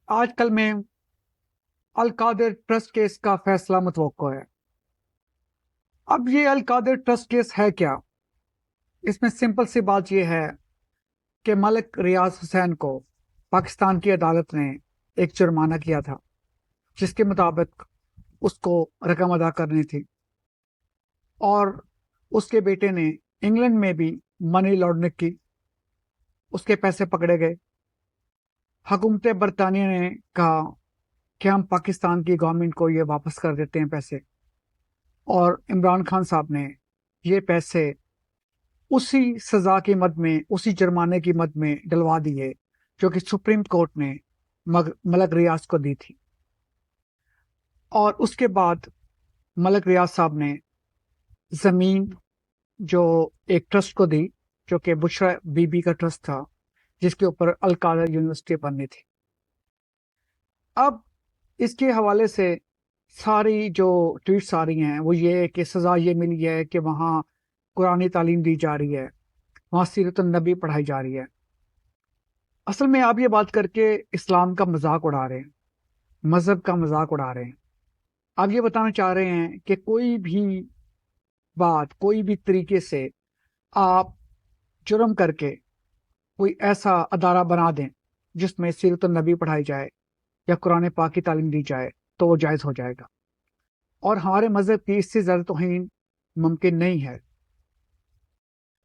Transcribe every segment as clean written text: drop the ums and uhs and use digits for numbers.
آج کل میں القادر ٹرسٹ کیس کا فیصلہ متوقع ہے۔ اب یہ القادر ٹرسٹ کیس ہے کیا؟ اس میں سمپل سی بات یہ ہے کہ ملک ریاض حسین کو پاکستان کی عدالت نے ایک جرمانہ کیا تھا، جس کے مطابق اس کو رقم ادا کرنی تھی، اور اس کے بیٹے نے انگلینڈ میں بھی منی لانڈرنگ کی، اس کے پیسے پکڑے گئے۔ حکومت برطانیہ نے کہا کہ ہم پاکستان کی گورنمنٹ کو یہ واپس کر دیتے ہیں پیسے، اور عمران خان صاحب نے یہ پیسے اسی سزا کی مد میں، اسی جرمانے کی مد میں ڈلوا دیے جو کہ سپریم کورٹ نے ملک ریاض کو دی تھی۔ اور اس کے بعد ملک ریاض صاحب نے زمین جو ایک ٹرسٹ کو دی، جو کہ بشرا بی بی کا ٹرسٹ تھا، جس کے اوپر القادر یونیورسٹی بننی تھی۔ اب اس کے حوالے سے ساری جو ٹویٹس آ رہی ہیں وہ یہ ہے کہ سزا یہ ملی ہے کہ وہاں قرآنی تعلیم دی جا رہی ہے، وہاں سیرت النبی پڑھائی جا رہی ہے۔ اصل میں آپ یہ بات کر کے اسلام کا مذاق اڑا رہے ہیں، مذہب کا مذاق اڑا رہے ہیں۔ آپ یہ بتانا چاہ رہے ہیں کہ کوئی بھی بات، کوئی بھی طریقے سے آپ جرم کر کے کوئی ایسا ادارہ بنا دیں جس میں سیرت النبی پڑھائی جائے یا قرآن پاک کی تعلیم دی جائے تو وہ جائز ہو جائے گا، اور ہمارے مذہب کی اس سے زیادہ توہین ممکن نہیں ہے۔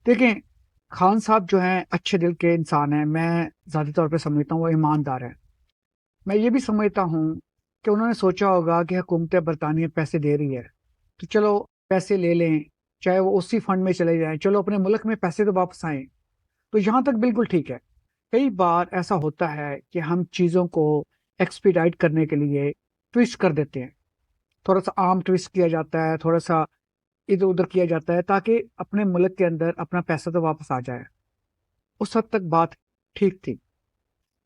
دیکھیں، خان صاحب جو ہیں اچھے دل کے انسان ہیں، میں ذاتی طور پہ سمجھتا ہوں وہ ایماندار ہیں۔ میں یہ بھی سمجھتا ہوں کہ انہوں نے سوچا ہوگا کہ حکومت برطانیہ پیسے دے رہی ہے تو چلو پیسے لے لیں، چاہے وہ اسی فنڈ میں چلے جائیں، چلو اپنے ملک میں پیسے تو واپس آئیں، تو یہاں تک بالکل ٹھیک ہے۔ کئی بار ایسا ہوتا ہے کہ ہم چیزوں کو ایکسپیڈائٹ کرنے کے لیے ٹویسٹ کر دیتے ہیں، تھوڑا سا عام ٹویسٹ کیا جاتا ہے، تھوڑا سا ادھر ادھر کیا جاتا ہے تاکہ اپنے ملک کے اندر اپنا پیسہ تو واپس آ جائے۔ اس حد تک بات ٹھیک تھی،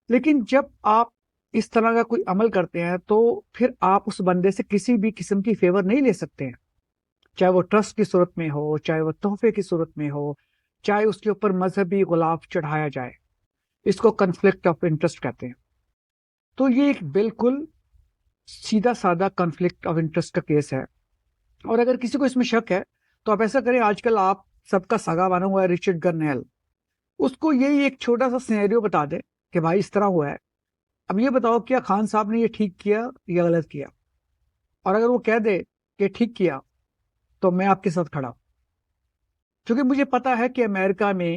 لیکن جب آپ اس طرح کا کوئی عمل کرتے ہیں تو پھر آپ اس بندے سے کسی بھی قسم کی فیور نہیں لے سکتے ہیں، چاہے وہ ٹرسٹ کی صورت میں ہو، چاہے وہ تحفے کی صورت میں ہو، چاہے اس کے اوپر مذہبی غلاف چڑھایا جائے۔ اس کو کنفلکٹ آف انٹرسٹ کہتے ہیں۔ تو یہ ایک بالکل سیدھا سادہ کنفلکٹ آف انٹرسٹ کا کیس ہے، اور اگر کسی کو اس میں شک ہے تو آپ ایسا کریں، آج کل آپ سب کا سگا بنا ہوا ہے رچرڈ گرنیل، اس کو یہی ایک چھوٹا سا سینیریو بتا دے کہ بھائی اس طرح ہوا ہے، اب یہ بتاؤ کیا خان صاحب نے یہ ٹھیک کیا یا غلط کیا؟ اور اگر وہ کہہ دے کہ ٹھیک کیا تو میں آپ کے ساتھ کھڑا ہوں، کیونکہ مجھے پتا ہے کہ امریکہ میں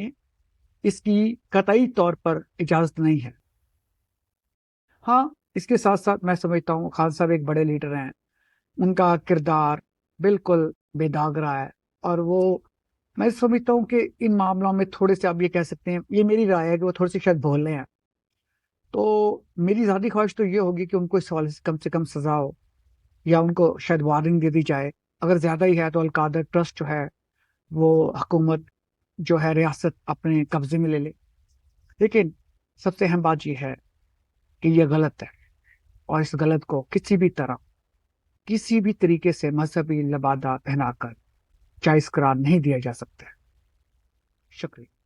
اس کی قطعی طور پر اجازت نہیں ہے۔ ہاں، اس کے ساتھ ساتھ میں سمجھتا ہوں خان صاحب ایک بڑے لیڈر ہیں، ان کا کردار بالکل بے داغ رہا ہے، اور وہ میں سمجھتا ہوں کہ ان معاملوں میں تھوڑے سے آپ یہ کہہ سکتے ہیں، یہ میری رائے ہے کہ وہ تھوڑے سے شاید بھولے ہیں۔ تو میری ذاتی خواہش تو یہ ہوگی کہ ان کو اس حوالے سے کم سزا ہو، یا ان کو شاید وارننگ دے دی جائے۔ اگر زیادہ ہی ہے تو القادر ٹرسٹ جو ہے وہ حکومت جو ہے ریاست اپنے قبضے میں لے لے۔ لیکن سب سے اہم بات یہ ہے کہ یہ غلط ہے، اور اس غلط کو کسی بھی طرح، کسی بھی طریقے سے مذہبی لبادہ پہنا کر جائز قرار نہیں دیا جا سکتا ہے۔ شکریہ۔